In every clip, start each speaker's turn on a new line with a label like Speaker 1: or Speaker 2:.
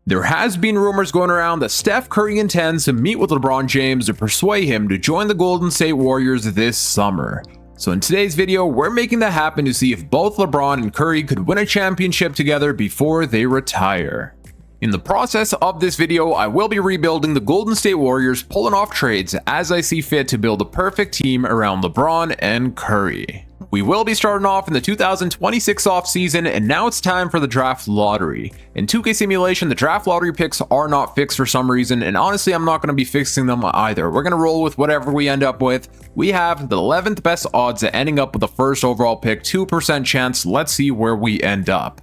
Speaker 1: There has been rumors going around that Steph Curry intends to meet with LeBron James to persuade him to join the Golden State Warriors this summer. So in today's video, we're making that happen to see if both LeBron and Curry could win a championship together before they retire. In the process of this video, I will be rebuilding the Golden State Warriors, pulling off trades as I see fit to build a perfect team around LeBron and Curry. We will be starting off in the 2026 offseason, and now it's time for the draft lottery. In 2K Simulation, the draft lottery picks are not fixed for some reason, and honestly, I'm not going to be fixing them either. We're going to roll with whatever we end up with. We have the 11th best odds at ending up with the first overall pick, 2% chance. Let's see where we end up.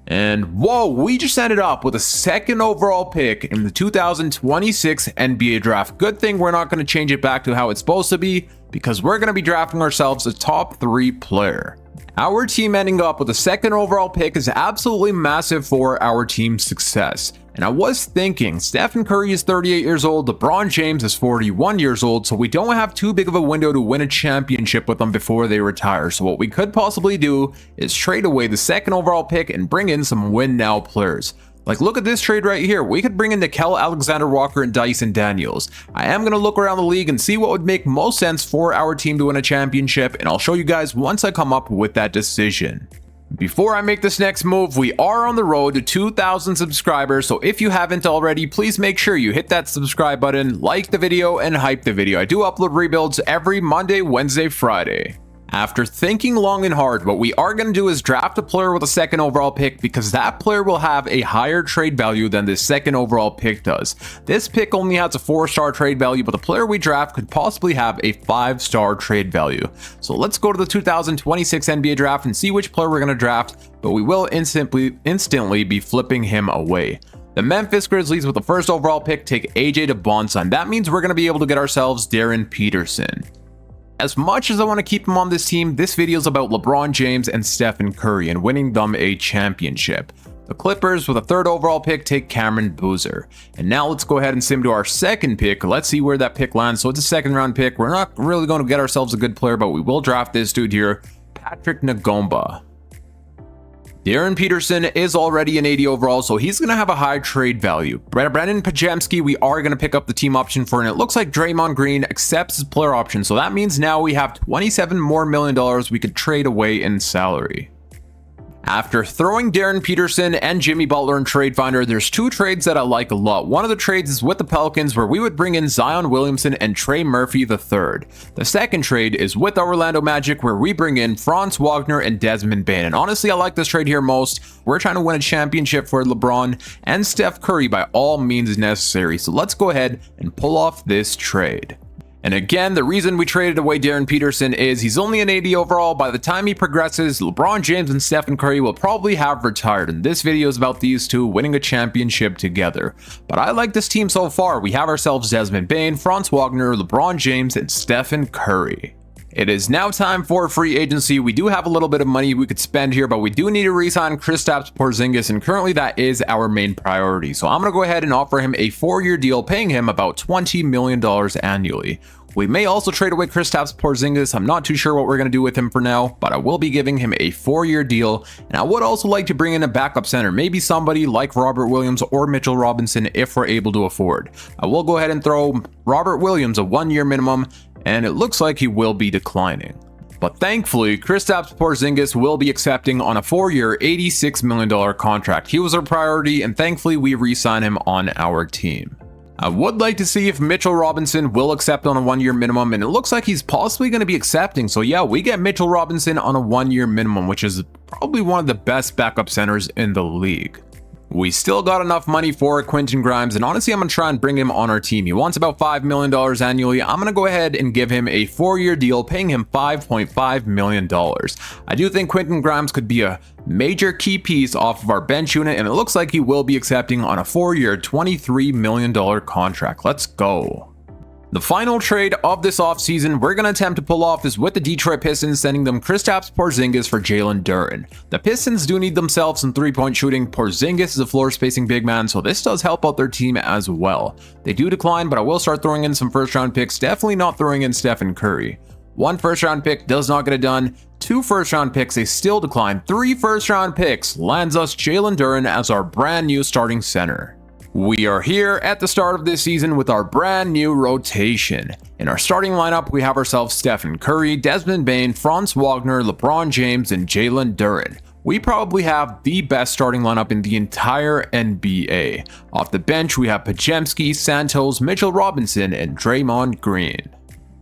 Speaker 1: And whoa, we just ended up with a second overall pick in the 2026 NBA draft. Good thing we're not going to change it back to how it's supposed to be, because we're going to be drafting ourselves a top 3 player. Our team ending up with a second overall pick is absolutely massive for our team's success. And I was thinking, Stephen Curry is 38 years old, LeBron James is 41 years old, so we don't have too big of a window to win a championship with them before they retire. So what we could possibly do is trade away the second overall pick and bring in some win now players. Like, look at this trade right here. We could bring in Nickeil Alexander-Walker and Dyson Daniels. I am going to look around the league and see what would make most sense for our team to win a championship, and I'll show you guys once I come up with that decision. Before I make this next move, we are on the road to 2,000 subscribers, so if you haven't already, please make sure you hit that subscribe button, like the video, and hype the video. I do upload rebuilds every Monday, Wednesday, Friday. After thinking long and hard, what we are going to do is draft a player with a second overall pick, because that player will have a higher trade value than this second overall pick does. This pick only has a 4-star trade value, but the player we draft could possibly have a 5-star trade value. So let's go to the 2026 NBA draft and see which player we're going to draft, but we will instantly be flipping him away. The Memphis Grizzlies with the first overall pick take AJ DeBonson. That means we're going to be able to get ourselves Darren Peterson. As much as I want to keep him on this team, this video is about LeBron James and Stephen Curry and winning them a championship. The Clippers with a third overall pick take Cameron Boozer. And now let's go ahead and sim to our second pick. Let's see where that pick lands. So it's a second round pick. We're not really going to get ourselves a good player, but we will draft this dude here, Patrick Ngomba. Darren Peterson is already an 80 overall, so he's going to have a high trade value. Brandon Pajemski, we are going to pick up the team option for, and it looks like Draymond Green accepts his player option, so that means now we have $27 more million we could trade away in salary. After throwing Darren Peterson and Jimmy Butler in Trade Finder, there's 2 trades that I like a lot. One of the trades is with the Pelicans, where we would bring in Zion Williamson and Trey Murphy III. The second trade is with Orlando Magic, where we bring in Franz Wagner and Desmond Bane. And honestly, I like this trade here most. We're trying to win a championship for LeBron and Steph Curry by all means necessary. So let's go ahead and pull off this trade. And again, the reason we traded away Darren Peterson is he's only an 80 overall. By the time he progresses, LeBron James and Stephen Curry will probably have retired, and this video is about these two winning a championship together. But I like this team so far. We have ourselves Desmond Bane, Franz Wagner, LeBron James, and Stephen Curry. It is now time for free agency. We do have a little bit of money we could spend here, but we do need to re-sign Kristaps Porzingis, and currently that is our main priority. So I'm going to go ahead and offer him a 4-year deal, paying him about $20 million annually. We may also trade away Kristaps Porzingis. I'm not too sure what we're going to do with him for now, but I will be giving him a 4-year deal, and I would also like to bring in a backup center, maybe somebody like Robert Williams or Mitchell Robinson if we're able to afford. I will go ahead and throw Robert Williams a 1-year minimum, and it looks like he will be declining. But thankfully, Kristaps Porzingis will be accepting on a 4-year, $86 million contract. He was our priority, and thankfully we re-sign him on our team. I would like to see if Mitchell Robinson will accept on a 1-year minimum, and it looks like he's possibly going to be accepting. So yeah, we get Mitchell Robinson on a 1-year minimum, which is probably one of the best backup centers in the league. We still got enough money for Quentin Grimes, and honestly, I'm going to try and bring him on our team. He wants about $5 million annually. I'm going to go ahead and give him a 4-year deal, paying him $5.5 million. I do think Quentin Grimes could be a major key piece off of our bench unit, and it looks like he will be accepting on a 4-year, $23 million contract. Let's go. The final trade of this offseason we're going to attempt to pull off is with the Detroit Pistons, sending them Kristaps Porzingis for Jalen Duren. The Pistons do need themselves some 3-point shooting. Porzingis is a floor-spacing big man, so this does help out their team as well. They do decline, but I will start throwing in some first-round picks, definitely not throwing in Stephen Curry. 1 first-round pick does not get it done. 2 first-round picks, they still decline. 3 first-round picks lands us Jalen Duren as our brand new starting center. We are here at the start of this season with our brand new rotation. In our starting lineup, we have ourselves Stephen Curry, Desmond Bane, Franz Wagner, LeBron James, and Jalen Duren. We probably have the best starting lineup in the entire NBA. Off the bench, we have Podziemski, Santos, Mitchell Robinson, and Draymond Green.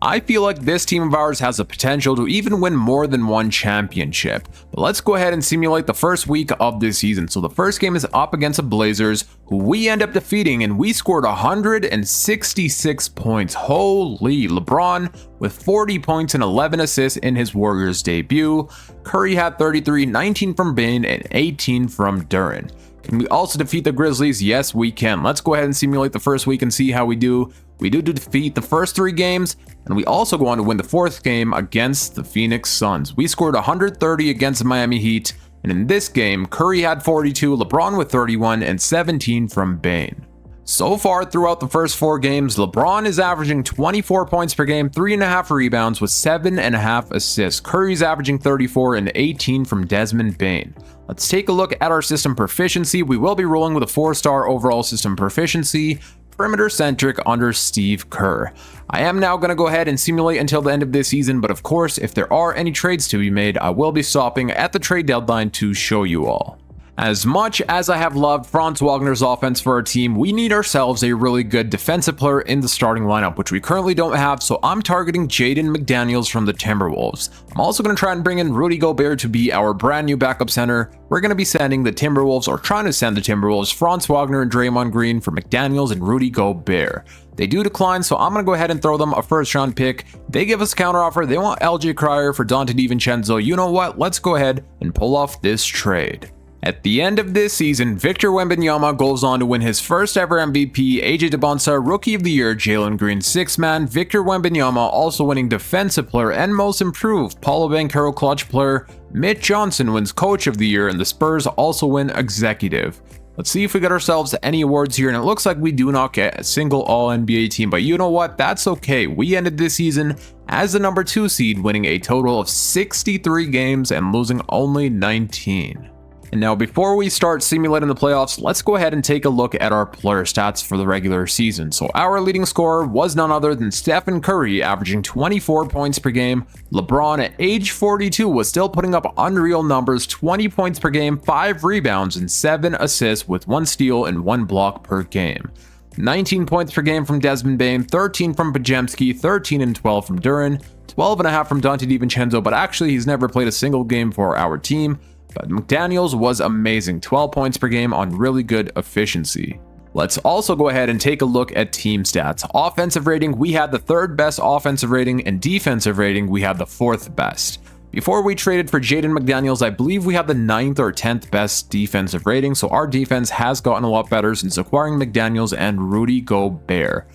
Speaker 1: I feel like this team of ours has the potential to even win more than one championship. But let's go ahead and simulate the first week of this season. So the first game is up against the Blazers, who we end up defeating, and we scored 166 points. Holy, LeBron with 40 points and 11 assists in his Warriors debut. Curry had 33, 19 from Bane, and 18 from Duren. Can we also defeat the Grizzlies? Yes, we can. Let's go ahead and simulate the first week and see how we do. We do defeat the first 3 games, and we also go on to win the 4th game against the Phoenix Suns. We scored 130 against the Miami Heat, and in this game, Curry had 42, LeBron with 31, and 17 from Bane. So far throughout the first 4 games, LeBron is averaging 24 points per game, 3.5 rebounds with 7.5 assists. Curry's averaging 34 and 18 from Desmond Bane. Let's take a look at our system proficiency. We will be rolling with a 4-star overall system proficiency, perimeter centric under Steve Kerr. I am now going to go ahead and simulate until the end of this season, but of course, if there are any trades to be made, I will be stopping at the trade deadline to show you all. As much as I have loved Franz Wagner's offense for our team, we need ourselves a really good defensive player in the starting lineup, which we currently don't have, so I'm targeting Jaden McDaniels from the Timberwolves. I'm also going to try and bring in Rudy Gobert to be our brand new backup center. We're going to be sending the Timberwolves, or trying to send the Timberwolves, Franz Wagner and Draymond Green for McDaniels and Rudy Gobert. They do decline, so I'm going to go ahead and throw them a first-round pick. They give us a counteroffer. They want LJ Cryer for Dante DiVincenzo. You know what? Let's go ahead and pull off this trade. At the end of this season, Victor Wembanyama goes on to win his first ever MVP, AJ Debonsa Rookie of the Year, Jalen Green 6th Man, Victor Wembanyama also winning Defensive Player and Most Improved, Paolo Banchero Clutch Player, Mitch Johnson wins Coach of the Year, and the Spurs also win Executive. Let's see if we get ourselves any awards here, and it looks like we do not get a single All-NBA team, but you know what? That's okay. We ended this season as the number 2 seed, winning a total of 63 games and losing only 19. And now before we start simulating the playoffs, let's go ahead and take a look at our player stats for the regular season. So our leading scorer was none other than Stephen Curry, averaging 24 points per game. LeBron at age 42 was still putting up unreal numbers, 20 points per game, 5 rebounds, and 7 assists with 1 steal and 1 block per game. 19 points per game from Desmond Bane, 13 from Podziemski, 13 and 12 from Duren, 12.5 from Dante DiVincenzo, but actually he's never played a single game for our team. But McDaniels was amazing, 12 points per game on really good efficiency. Let's also go ahead and take a look at team stats. Offensive rating, we had the 3rd best offensive rating, and defensive rating, we had the 4th best. Before we traded for Jaden McDaniels, I believe we had the 9th or 10th best defensive rating, so our defense has gotten a lot better since acquiring McDaniels and Rudy Gobert.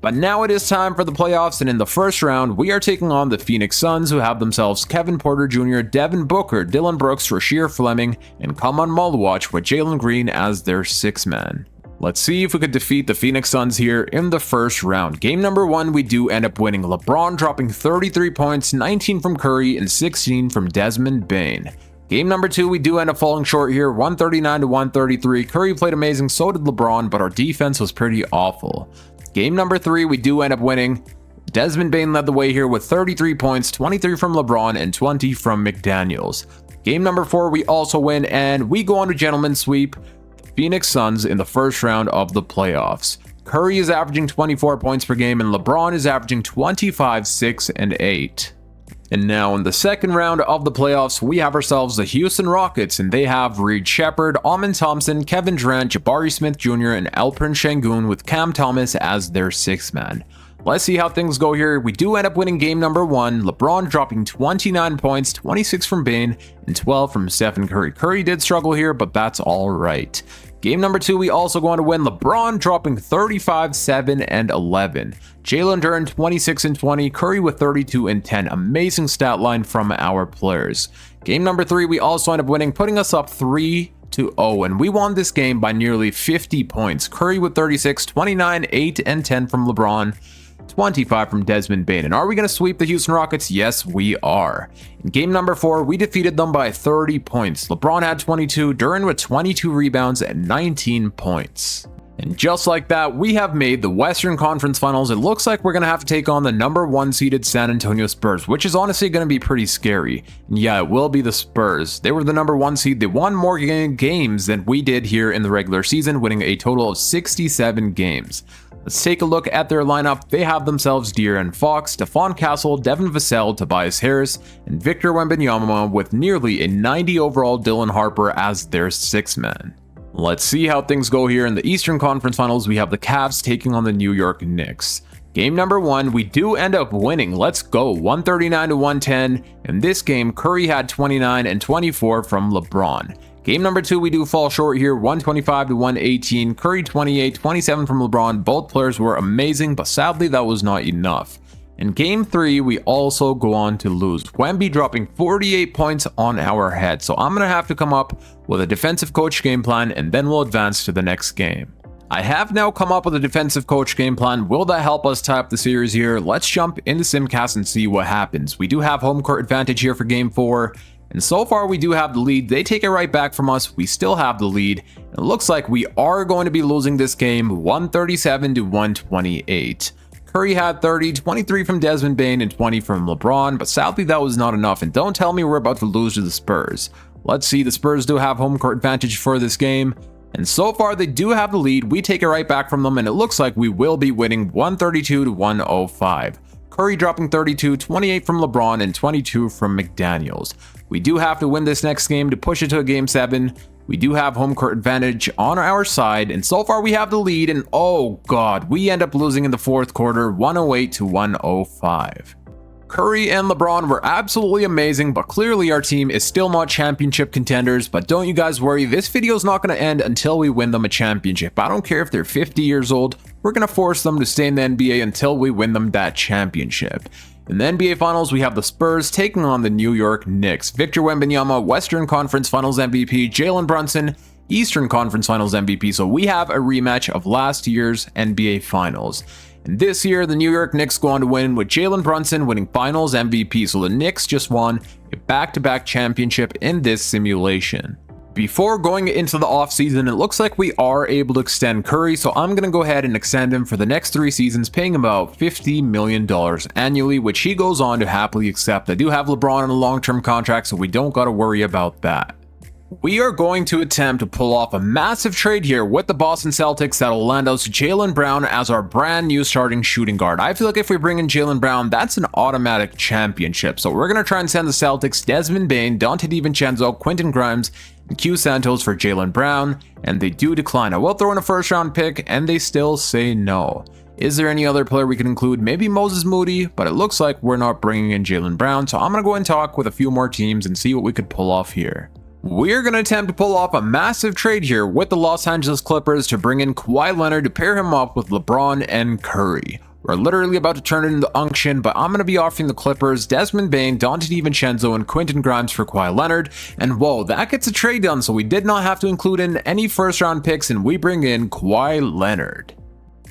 Speaker 1: But now it is time for the playoffs, and in the first round, we are taking on the Phoenix Suns, who have themselves Kevin Porter Jr., Devin Booker, Dylan Brooks, Rasheer Fleming, and Kaman Malwatch with Jalen Green as their 6th man. Let's see if we could defeat the Phoenix Suns here in the first round. Game number 1, we do end up winning, LeBron dropping 33 points, 19 from Curry, and 16 from Desmond Bane. Game number 2, we do end up falling short here, 139 to 133. Curry played amazing, so did LeBron, but our defense was pretty awful. Game number 3, we do end up winning. Desmond Bane led the way here with 33 points, 23 from LeBron, and 20 from McDaniels. Game number 4, we also win, and we go on to gentleman's sweep the Phoenix Suns in the first round of the playoffs. Curry is averaging 24 points per game, and LeBron is averaging 25, 6, and 8. And now in the second round of the playoffs, we have ourselves the Houston Rockets, and they have Reed Shepherd, Amen Thompson, Kevin Durant, Jabari Smith Jr., and Alperen Şengün with Cam Thomas as their 6th man. Let's see how things go here. We do end up winning game number 1, LeBron dropping 29 points, 26 from Bane, and 12 from Stephen Curry. Curry did struggle here, but that's all right. Game number 2, we also go on to win, LeBron dropping 35, 7, and 11. Jalen Duren 26 and 20, Curry with 32 and 10. Amazing stat line from our players. Game number 3, we also end up winning, putting us up 3-0, and we won this game by nearly 50 points. Curry with 36, 29, 8, and 10 from LeBron. 25 from Desmond Bane. And are we going to sweep the Houston Rockets? Yes, we are. In game number 4, we defeated them by 30 points. LeBron had 22, Duran with 22 rebounds and 19 points. And just like that, we have made the Western Conference Finals. It looks like we're going to have to take on the number 1 seeded San Antonio Spurs, which is honestly going to be pretty scary. And yeah, it will be the Spurs. They were the number 1 seed. They won more games than we did here in the regular season, winning a total of 67 games. Let's take a look at their lineup. They have themselves De'Aaron Fox, Stephon Castle, Devin Vassell, Tobias Harris, and Victor Wembanyama with nearly a 90 overall Dylan Harper as their 6th man. Let's see how things go here in the Eastern Conference Finals. We have the Cavs taking on the New York Knicks. Game number 1, we do end up winning. Let's go, 139-110. In this game, Curry had 29 and 24 from LeBron. Game number 2, we do fall short here, 125-118. Curry 28, 27 from LeBron. Both players were amazing, but sadly that was not enough. In game 3, we also go on to lose. Wemby dropping 48 points on our head. So I'm going to have to come up with a defensive coach game plan, and then we'll advance to the next game. I have now come up with a defensive coach game plan. Will that help us tie up the series here? Let's jump into Simcast and see what happens. We do have home court advantage here for game 4. And so far we do have the lead. They take it right back from us. We still have the lead. It looks like we are going to be losing this game 137-128. Curry had 30, 23 from Desmond Bane, and 20 from LeBron, but sadly that was not enough, and don't tell me we're about to lose to the Spurs. Let's see, the Spurs do have home court advantage for this game, and so far they do have the lead. We take it right back from them, and it looks like we will be winning 132-105. Curry dropping 32, 28 from LeBron, and 22 from McDaniels. We do have to win this next game to push it to a game 7. We do have home court advantage on our side, and so far we have the lead, and oh god, we end up losing in the 4th quarter, 108-105. Curry and LeBron were absolutely amazing, but clearly our team is still not championship contenders. But don't you guys worry, this video is not going to end until we win them a championship. I don't care if they're 50 years old, we're going to force them to stay in the NBA until we win them that championship. In the NBA Finals, we have the Spurs taking on the New York Knicks. Victor Wembanyama, Western Conference Finals MVP, Jalen Brunson, Eastern Conference Finals MVP. So we have a rematch of last year's NBA Finals. And this year, the New York Knicks go on to win with Jalen Brunson winning Finals MVP. So the Knicks just won a back-to-back championship in this simulation. Before going into the offseason, it looks like we are able to extend Curry, so I'm going to go ahead and extend him for the next 3 seasons, paying him about $50 million annually, which he goes on to happily accept. I do have LeBron on a long-term contract, so we don't got to worry about that. We are going to attempt to pull off a massive trade here with the Boston Celtics that'll land us Jaylen Brown as our brand new starting shooting guard. I feel like if we bring in Jaylen Brown, that's an automatic championship. So we're going to try and send the Celtics Desmond Bane, Dante DiVincenzo, Quentin Grimes, and Q Santos for Jaylen Brown, and they do decline. I will throw in a 1st round pick, and they still say no. Is there any other player we can include? Maybe Moses Moody, but it looks like we're not bringing in Jaylen Brown, so I'm going to go and talk with a few more teams and see what we could pull off here. We're going to attempt to pull off a massive trade here with the Los Angeles Clippers to bring in Kawhi Leonard to pair him up with LeBron and Curry. We're literally about to turn it into unction, but I'm going to be offering the Clippers Desmond Bane, Dante DiVincenzo, and Quentin Grimes for Kawhi Leonard. And whoa, that gets a trade done, so we did not have to include in any 1st round picks, and we bring in Kawhi Leonard.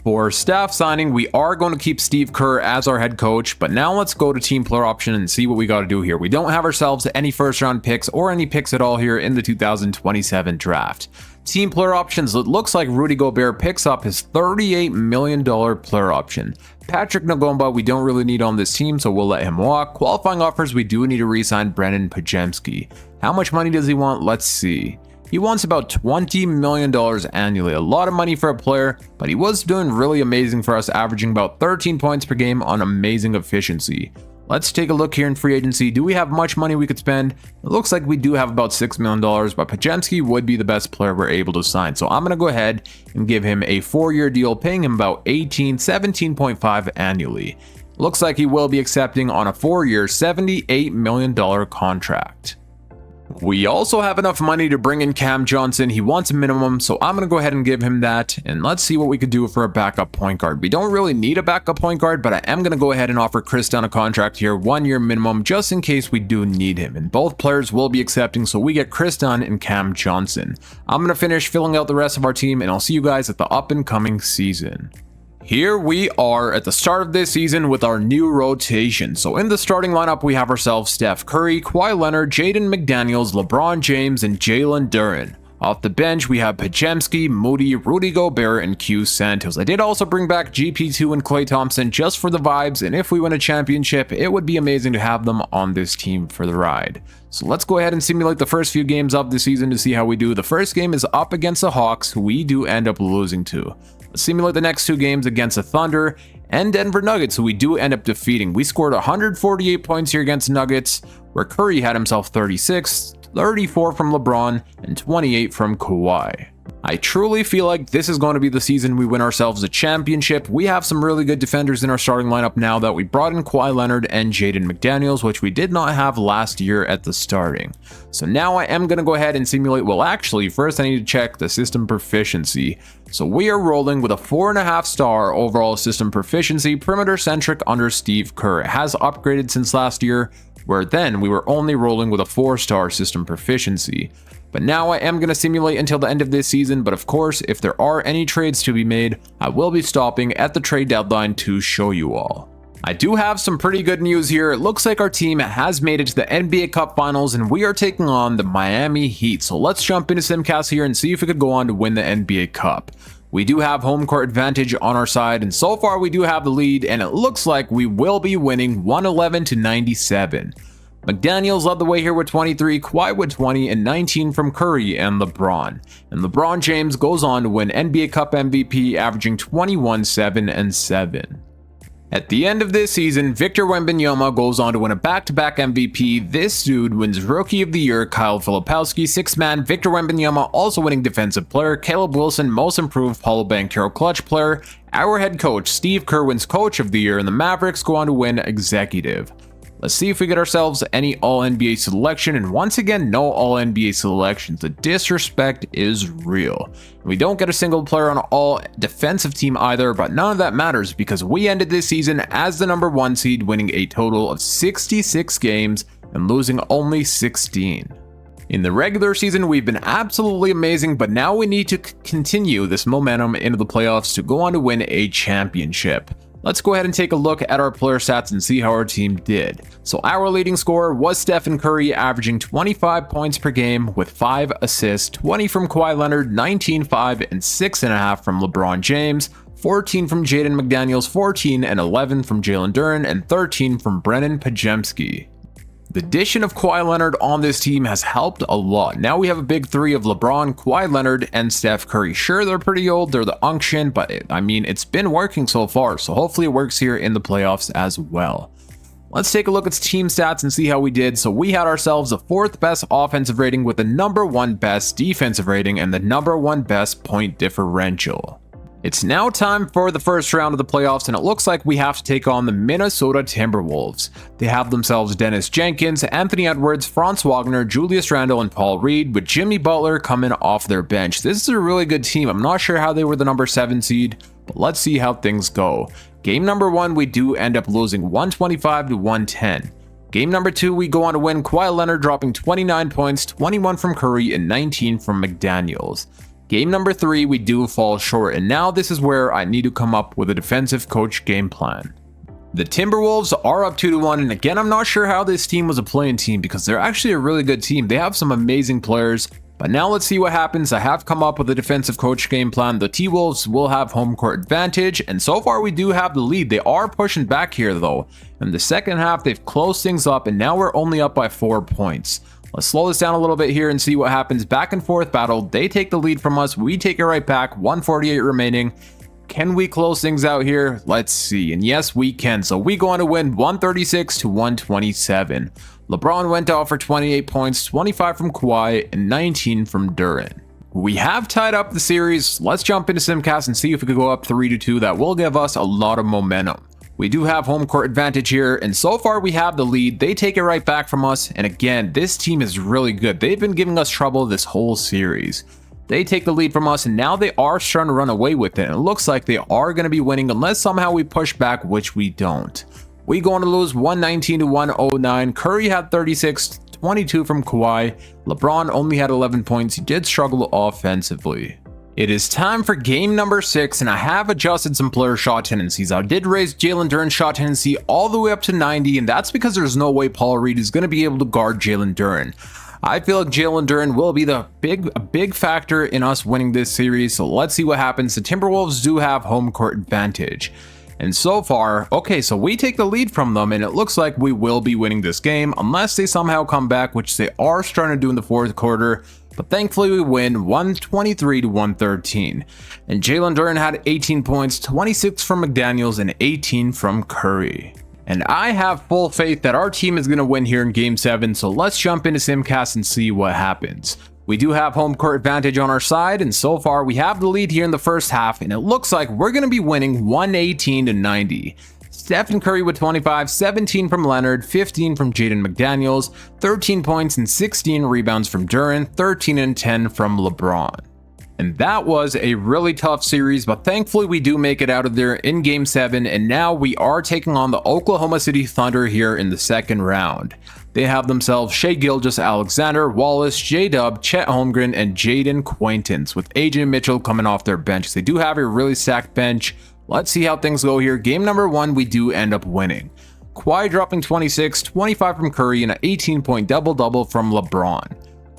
Speaker 1: For staff signing, we are going to keep Steve Kerr as our head coach, but now let's go to team player option and see what we got to do here. We don't have ourselves any 1st round picks or any picks at all here in the 2027 draft. Team player options, it looks like Rudy Gobert picks up his $38 million player option. Patrick Ngomba we don't really need on this team, so we'll let him walk. Qualifying offers, we do need to re-sign Brennan Pajemski. How much money does he want? Let's see. He wants about $20 million annually, a lot of money for a player, but he was doing really amazing for us, averaging about 13 points per game on amazing efficiency. Let's take a look here in free agency. Do we have much money we could spend? It looks like we do have about $6 million, but Pajemski would be the best player we're able to sign. So I'm going to go ahead and give him a 4-year deal, paying him about $17.5 annually. Looks like he will be accepting on a 4-year, $78 million contract. We also have enough money to bring in Cam Johnson. He wants a minimum, so I'm going to go ahead and give him that. And let's see what we could do for a backup point guard. We don't really need a backup point guard, but I am going to go ahead and offer Chris Dunn a contract here, 1-year minimum, just in case we do need him. And both players will be accepting, so we get Chris Dunn and Cam Johnson. I'm going to finish filling out the rest of our team, and I'll see you guys at the up and coming season. Here we are at the start of this season with our new rotation. So in the starting lineup, we have ourselves Steph Curry, Kawhi Leonard, Jaden McDaniels, LeBron James, and Jalen Duren. Off the bench, we have Podziemski, Moody, Rudy Gobert, and Q Santos. I did also bring back GP2 and Klay Thompson just for the vibes, and if we win a championship, it would be amazing to have them on this team for the ride. So let's go ahead and simulate the first few games of the season to see how we do. The first game is up against the Hawks, who we do end up losing to. Let's simulate the next two games against the Thunder and Denver Nuggets, who we do end up defeating. We scored 148 points here against Nuggets, where Curry had himself 36, 34 from LeBron, and 28 from Kawhi. I truly feel like this is going to be the season we win ourselves a championship. We have some really good defenders in our starting lineup now that we brought in Kawhi Leonard and Jaden McDaniels, which we did not have last year at the starting. So now I am going to go ahead and simulate, well actually, first I need to check the system proficiency. So we are rolling with a 4.5 star overall system proficiency, perimeter centric under Steve Kerr. It has upgraded since last year, where then we were only rolling with a 4-star system proficiency. But now I am going to simulate until the end of this season, but of course, if there are any trades to be made, I will be stopping at the trade deadline to show you all. I do have some pretty good news here. It looks like our team has made it to the NBA Cup Finals, and we are taking on the Miami Heat. So let's jump into Simcast here and see if we could go on to win the NBA Cup. We do have home court advantage on our side, and so far we do have the lead, and it looks like we will be winning 111-97. McDaniels led the way here with 23, Kawhi with 20, and 19 from Curry and LeBron. And LeBron James goes on to win NBA Cup MVP, averaging 21, 7, and 7. At the end of this season, Victor Wembanyama goes on to win a back-to-back MVP. This dude wins Rookie of the Year, Kyle Filipowski, 6-man, Victor Wembanyama also winning Defensive Player, Caleb Wilson, Most Improved, Paulo Banchero Clutch Player. Our head coach, Steve Kerr, wins Coach of the Year, and the Mavericks go on to win Executive. Let's see if we get ourselves any All-NBA selection, and once again, no All-NBA selections. The disrespect is real. We don't get a single player on all defensive team either, but none of that matters because we ended this season as the number 1 seed, winning a total of 66 games and losing only 16. In the regular season, we've been absolutely amazing, but now we need to continue this momentum into the playoffs to go on to win a championship. Let's go ahead and take a look at our player stats and see how our team did. So our leading scorer was Stephen Curry, averaging 25 points per game with 5 assists, 20 from Kawhi Leonard, 19, 5, and 6.5 from LeBron James, 14 from Jaden McDaniels, 14 and 11 from Jalen Duren, and 13 from Brennan Podziemski. The addition of Kawhi Leonard on this team has helped a lot. Now we have a big three of LeBron, Kawhi Leonard, and Steph Curry. Sure, they're pretty old, they're the unction, but it's been working so far, so hopefully it works here in the playoffs as well. Let's take a look at team stats and see how we did. So we had ourselves the 4th best offensive rating with the number 1 best defensive rating and the number 1 best point differential. It's now time for the first round of the playoffs, and it looks like we have to take on the Minnesota Timberwolves. They have themselves Dennis Jenkins, Anthony Edwards, Franz Wagner, Julius Randle, and Paul Reed, with Jimmy Butler coming off their bench. This is a really good team. I'm not sure how they were the number 7 seed, but let's see how things go. Game number 1, we do end up losing 125-110. Game number 2, we go on to win, Kawhi Leonard dropping 29 points, 21 from Curry, and 19 from McDaniels. Game number 3, we do fall short, and now this is where I need to come up with a defensive coach game plan. The Timberwolves are up 2-1, and again, I'm not sure how this team was a play-in team because they're actually a really good team. They have some amazing players, but now let's see what happens. I have come up with a defensive coach game plan. The T-Wolves will have home court advantage, and so far we do have the lead. They are pushing back here though. In the second half, they've closed things up, and now we're only up by 4 points. Let's slow this down a little bit here and see what happens. Back and forth battle. They take the lead from us. We take it right back. 148 remaining. Can we close things out here? Let's see. And yes, we can. So we go on to win 136-127. LeBron went off for 28 points, 25 from Kawhi, and 19 from Duren. We have tied up the series. Let's jump into Simcast and see if we could go up 3-2. That will give us a lot of momentum. We do have home court advantage here, and so far we have the lead. They take it right back from us, and again, this team is really good. They've been giving us trouble this whole series. They take the lead from us, and now they are starting to run away with it. And it looks like they are going to be winning unless somehow we push back, which we don't. We go on to lose 119-109. Curry had 36, 22 from Kawhi. LeBron only had 11 points. He did struggle offensively. It is time for game number 6, and I have adjusted some player shot tendencies. I did raise Jalen Duren's shot tendency all the way up to 90, and that's because there's no way Paul Reed is going to be able to guard Jalen Duren. I feel like Jalen Duren will be a big factor in us winning this series, so let's see what happens. The Timberwolves do have home court advantage. And so far, okay, so we take the lead from them, and it looks like we will be winning this game unless they somehow come back, which they are starting to do in the fourth quarter. But thankfully we win 123 to 113. And Jalen Duren had 18 points, 26 from McDaniels, and 18 from Curry. And I have full faith that our team is going to win here in game 7, so let's jump into Simcast and see what happens. We do have home court advantage on our side, and so far we have the lead here in the first half, and it looks like we're going to be winning 118 to 90. Stephen Curry with 25, 17 from Leonard, 15 from Jaden McDaniels, 13 points and 16 rebounds from Duren, 13 and 10 from LeBron. And that was a really tough series, but thankfully we do make it out of there in game 7, and now we are taking on the Oklahoma City Thunder here in the second round. They have themselves Shai Gilgeous-Alexander, Wallace, J-Dub, Chet Holmgren, and Jaden Quaintance, with AJ Mitchell coming off their bench. They do have a really stacked bench. Let's see how things go here. Game number 1, we do end up winning. Kawhi dropping 26, 25 from Curry, and an 18-point double-double from LeBron.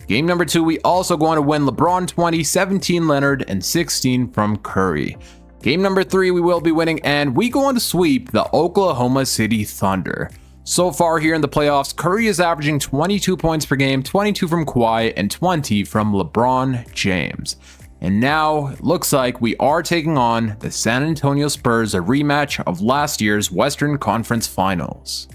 Speaker 1: Game number 2, we also go on to win. LeBron 20, 17 Leonard, and 16 from Curry. Game number 3, we will be winning, and we go on to sweep the Oklahoma City Thunder. So far here in the playoffs, Curry is averaging 22 points per game, 22 from Kawhi, and 20 from LeBron James. And now it looks like we are taking on the San Antonio Spurs, a rematch of last year's Western Conference Finals.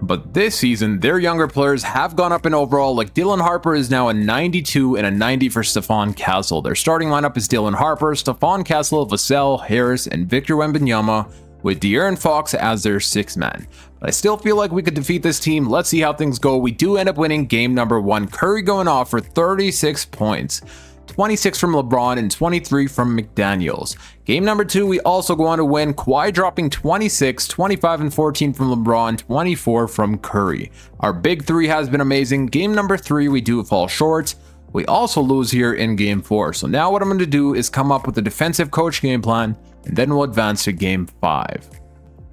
Speaker 1: But this season, their younger players have gone up in overall, like Dylan Harper is now a 92 and a 90 for Stephon Castle. Their starting lineup is Dylan Harper, Stephon Castle, Vassell, Harris, and Victor Wembanyama, with De'Aaron Fox as their 6th man. But I still feel like we could defeat this team. Let's see how things go. We do end up winning game number 1. Curry going off for 36 points. 26 from LeBron and 23 from McDaniels. Game number 2, we also go on to win. Kawhi dropping 26, 25 and 14 from LeBron, 24 from Curry. Our big 3 has been amazing. Game number 3, we do fall short. We also lose here in game 4. So now what I'm going to do is come up with a defensive coach game plan, and then we'll advance to game 5.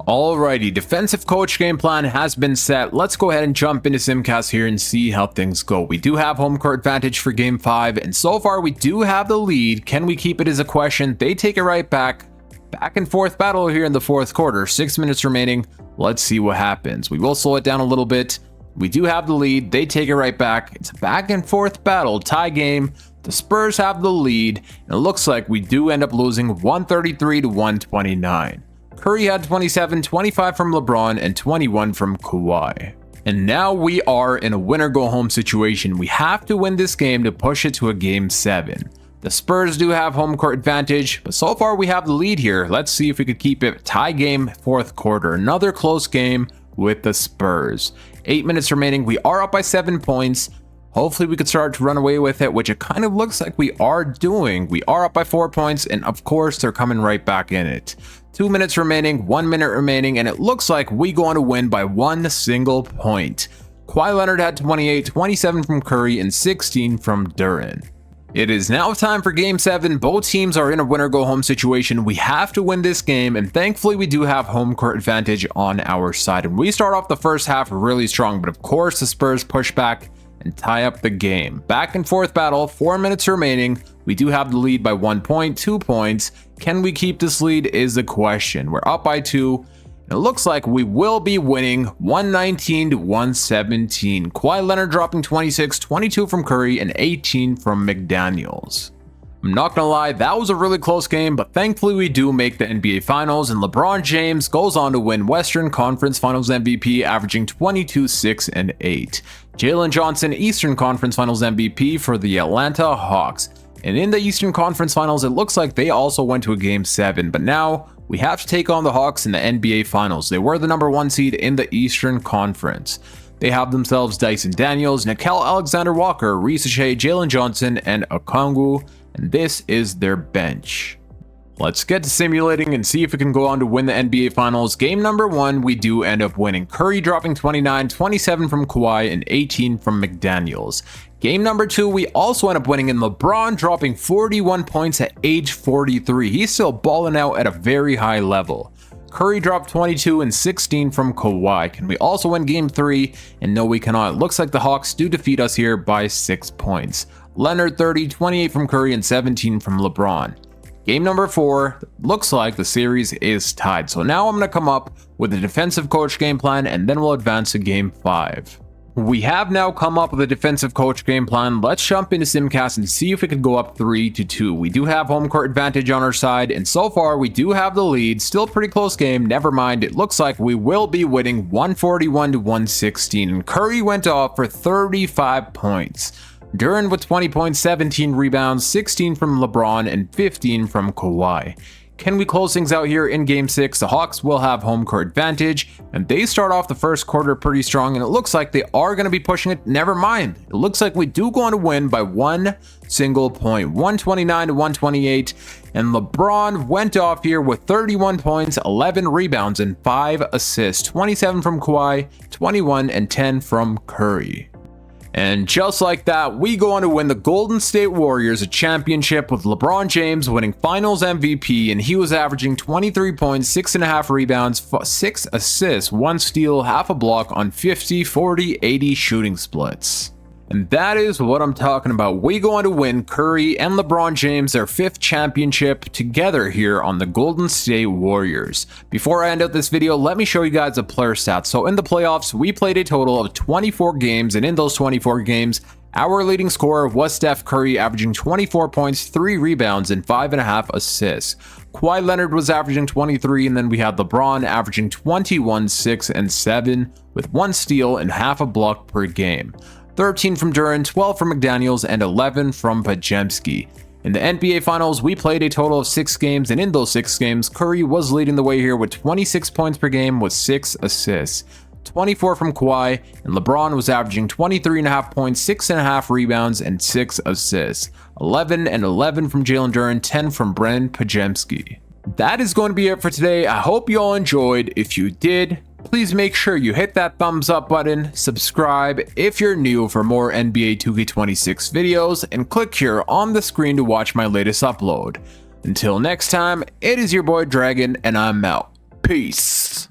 Speaker 1: Alrighty, defensive coach game plan has been set. Let's go ahead and jump into Simcast here and see how things go. We do have home court advantage for game 5, and so far we do have the lead. Can we keep it is a question. They take it right back. Back and forth battle here in the fourth quarter. 6 minutes remaining. Let's see what happens. We will slow it down a little bit. We do have the lead. They take it right back. It's a back and forth battle, tie game. The Spurs have the lead, and it looks like we do end up losing 133 to 129. Curry had 27, 25 from LeBron, and 21 from Kawhi. And now we are in a winner-go-home situation. We have to win this game to push it to a game 7. The Spurs do have home court advantage, but so far we have the lead here. Let's see if we could keep it. Tie game, fourth quarter. Another close game with the Spurs. 8 minutes remaining. We are up by 7 points. Hopefully we could start to run away with it, which it kind of looks like we are doing. We are up by 4 points, and of course they're coming right back in it. 2 minutes remaining, 1 minute remaining, and it looks like we go on to win by 1 single point. Kawhi Leonard had 28, 27 from Curry, and 16 from Duren. It is now time for game 7. Both teams are in a winner-go-home situation. We have to win this game, and thankfully we do have home court advantage on our side. And we start off the first half really strong, but of course the Spurs push back and tie up the game. Back and forth battle, 4 minutes remaining. We do have the lead by 1 point, 2 points. Can we keep this lead is the question. We're up by 2. And it looks like we will be winning 119 to 117. Kawhi Leonard dropping 26, 22 from Curry, and 18 from McDaniels. I'm not gonna lie, that was a really close game, but thankfully we do make the NBA Finals, and LeBron James goes on to win Western Conference Finals MVP, averaging 22, 6, and 8. Jalen Johnson, Eastern Conference Finals MVP for the Atlanta Hawks. And in the Eastern Conference Finals, it looks like they also went to a game 7, but now we have to take on the Hawks in the NBA Finals. They were the number 1 seed in the Eastern Conference. They have themselves Dyson Daniels, Nickeil Alexander-Walker, Reese Shea, Jalen Johnson, and Okongwu, and this is their bench. Let's get to simulating and see if we can go on to win the NBA Finals. Game number 1, we do end up winning. Curry dropping 29, 27 from Kawhi, and 18 from McDaniels. Game number 2, we also end up winning, and LeBron dropping 41 points at age 43. He's still balling out at a very high level. Curry dropped 22 and 16 from Kawhi. Can we also win game 3? And no, we cannot. Looks like the Hawks do defeat us here by 6 points. Leonard 30, 28 from Curry, and 17 from LeBron. Game number 4, looks like the series is tied. So now I'm going to come up with a defensive coach game plan, and then we'll advance to game 5. We have now come up with a defensive coach game plan. Let's jump into Simcast and see if we could go up 3-2. We do have home court advantage on our side, and so far we do have the lead. Still pretty close game. Never mind, it looks like we will be winning 141-116. And Curry went off for 35 points. Duran with 20 points, 17 rebounds, 16 from LeBron, and 15 from Kawhi. Can we close things out here in game 6? The Hawks will have home court advantage, and they start off the first quarter pretty strong, and it looks like they are going to be pushing it. Never mind. It looks like we do go on to win by 1 single point, 129-128, and LeBron went off here with 31 points, 11 rebounds, and 5 assists, 27 from Kawhi, 21 and 10 from Curry. And just like that, we go on to win the Golden State Warriors a championship with LeBron James winning Finals MVP, and he was averaging 23 points, 6.5 rebounds, 6 assists, 1 steal, half a block on 50, 40, 80 shooting splits. And that is what I'm talking about. We go on to win Curry and LeBron James their 5th championship together here on the Golden State Warriors. Before I end out this video, let me show you guys the player stats. So in the playoffs, we played a total of 24 games, and in those 24 games, our leading scorer was Steph Curry, averaging 24 points, 3 rebounds, and 5.5 assists. Kawhi Leonard was averaging 23, and then we had LeBron averaging 21, 6, and 7, with 1 steal and half a block per game. 13 from Duran, 12 from McDaniels, and 11 from Podziemski. In the NBA Finals, we played a total of 6 games, and in those 6 games, Curry was leading the way here with 26 points per game with 6 assists. 24 from Kawhi, and LeBron was averaging 23.5 points, 6.5 rebounds, and 6 assists. 11 and 11 from Jalen Duran, 10 from Brandon Podziemski. That is going to be it for today. I hope you all enjoyed. If you did, please make sure you hit that thumbs up button, subscribe if you're new for more NBA 2K26 videos, and click here on the screen to watch my latest upload. Until next time, it is your boy Dragon, and I'm out. Peace.